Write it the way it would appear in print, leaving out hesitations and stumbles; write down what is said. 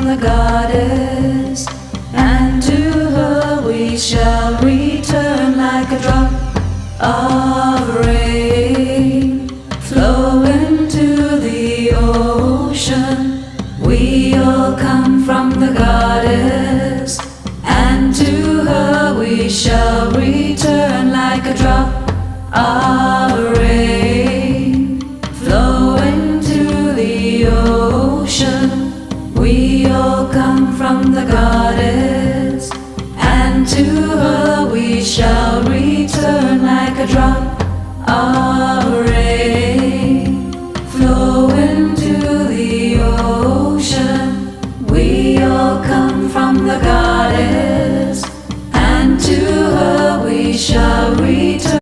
the goddess, and to her we shall return like a drop of rain flowing to the ocean. We all come from the goddess, and to her we shall return like a drop of rain flowing to the ocean. We all come from the goddess, and to her we shall return like a drop of